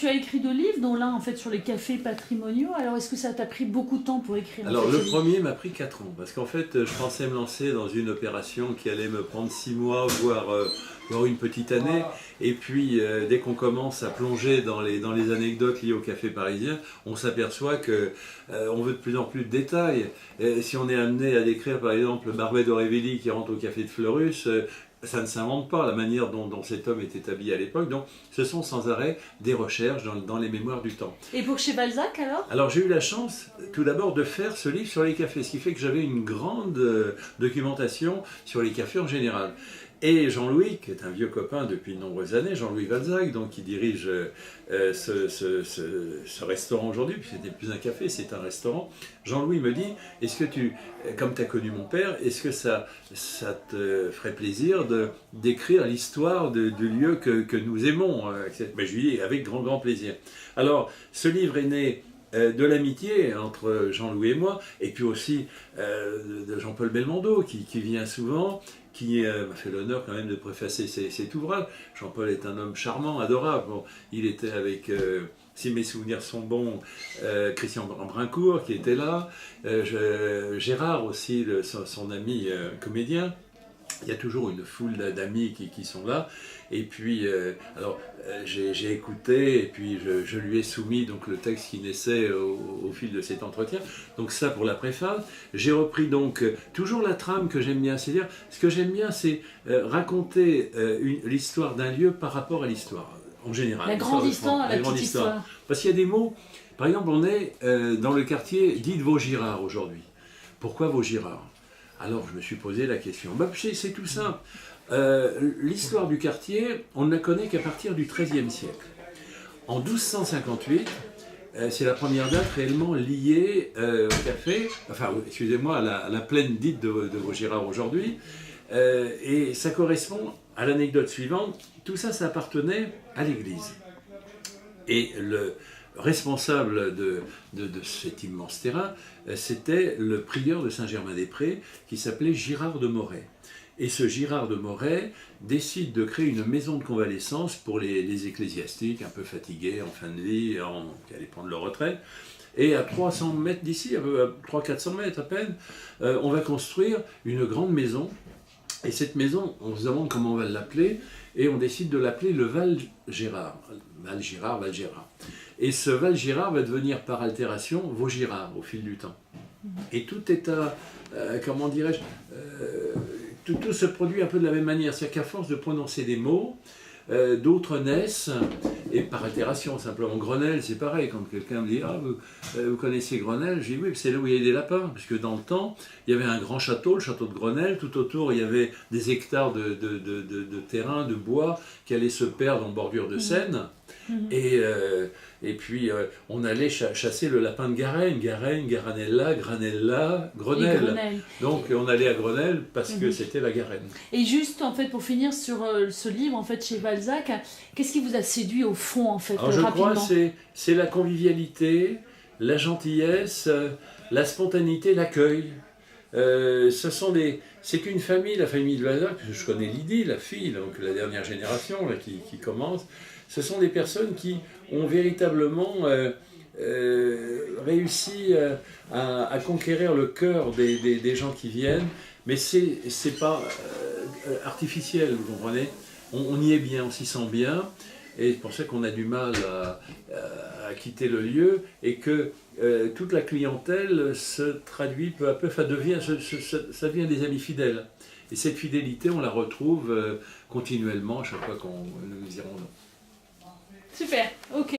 tu as écrit 2 livres, dont l'un en fait sur les cafés patrimoniaux. Alors est-ce que ça t'a pris beaucoup de temps pour écrire? Alors le premier m'a pris 4 ans, parce qu'en fait je pensais me lancer dans une opération qui allait me prendre 6 mois, voire une petite année. Et puis dès qu'on commence à plonger dans les anecdotes liées au café parisien, on s'aperçoit que on veut de plus en plus de détails. Et si on est amené à décrire par exemple Barbet d'Aurevilly qui rentre au café de Fleurus, ça ne s'invente pas, la manière dont cet homme était habillé à l'époque. Donc ce sont sans arrêt des recherches dans les mémoires du temps. Et pour chez Balzac alors? Alors j'ai eu la chance tout d'abord de faire ce livre sur les cafés, ce qui fait que j'avais une grande documentation sur les cafés en général. Et Jean-Louis, qui est un vieux copain depuis de nombreuses années, Jean-Louis Balzac, donc qui dirige ce restaurant aujourd'hui, puisque c'était plus un café, c'est un restaurant. Jean-Louis me dit, est-ce que comme tu as connu mon père, est-ce que ça te ferait plaisir d'écrire l'histoire du lieu que nous aimons? Ben, je lui dis, avec grand plaisir. Alors, ce livre est né de l'amitié entre Jean-Louis et moi, et puis aussi de Jean-Paul Belmondo, qui vient souvent, qui m'a fait l'honneur quand même de préfacer cet ouvrage. Jean-Paul est un homme charmant, adorable. Bon, il était avec, si mes souvenirs sont bons, Christian Brincourt qui était là, Gérard aussi, son ami comédien. Il y a toujours une foule d'amis qui sont là. Et puis, j'ai écouté et puis je lui ai soumis donc, le texte qui naissait au fil de cet entretien. Donc ça pour la préface. J'ai repris donc toujours la trame que j'aime bien. C'est-à-dire, ce que j'aime bien, c'est raconter l'histoire d'un lieu par rapport à l'histoire, en général. La grande histoire, la petite histoire. Parce qu'il y a des mots, par exemple, on est dans le quartier dit de Vaugirard aujourd'hui. Pourquoi Vaugirard? Alors je me suis posé la question. Bah, c'est tout simple. L'histoire du quartier, on ne la connaît qu'à partir du XIIIe siècle. En 1258, c'est la première date réellement liée au café, enfin excusez-moi, à la plaine dite de Vaugirard aujourd'hui. Et ça correspond à l'anecdote suivante. Tout ça, ça appartenait à l'église. Et le responsable de cet immense terrain, c'était le prieur de Saint-Germain-des-Prés qui s'appelait Girard de Moret. Et ce Girard de Moret décide de créer une maison de convalescence pour les ecclésiastiques un peu fatigués en fin de vie, qui allaient prendre leur retraite. Et à 300 mètres d'ici, à 300-400 mètres à peine, on va construire une grande maison. Et cette maison, on se demande comment on va l'appeler, et on décide de l'appeler le Val-Gérard. Val-Girard, Val-Gérard. Et ce Val-Gérard va devenir par altération Vaugirard au fil du temps. Et tout est comment dirais-je, tout se produit un peu de la même manière. C'est-à-dire qu'à force de prononcer des mots, d'autres naissent, et par altération simplement. Grenelle, c'est pareil, quand quelqu'un me dit « Ah, vous connaissez Grenelle ?» Je dis « Oui, c'est là où il y a des lapins. » Parce que dans le temps, il y avait un grand château, le château de Grenelle. Tout autour, il y avait des hectares de terrain, de bois, qui allaient se perdre en bordure de Seine. Et puis, on allait chasser le lapin de Garenne, Garanella, Granella, Grenelle. Donc, on allait à Grenelle parce que c'était la Garenne. Et juste, en fait, pour finir sur ce livre, en fait, chez Balzac, qu'est-ce qui vous a séduit au fond, en fait, alors, je crois que c'est la convivialité, la gentillesse, la spontanéité, l'accueil. C'est une famille, la famille de Balzac, je connais Lydie, la fille, donc la dernière génération là, qui commence. Ce sont des personnes qui ont véritablement réussi à conquérir le cœur des gens qui viennent, mais c'est pas artificiel, vous comprenez? On y est bien, on s'y sent bien, et c'est pour ça qu'on a du mal à quitter le lieu, et que toute la clientèle se traduit peu à peu, ça devient des amis fidèles. Et cette fidélité, on la retrouve continuellement à chaque fois qu'on nous irons. Super, ok.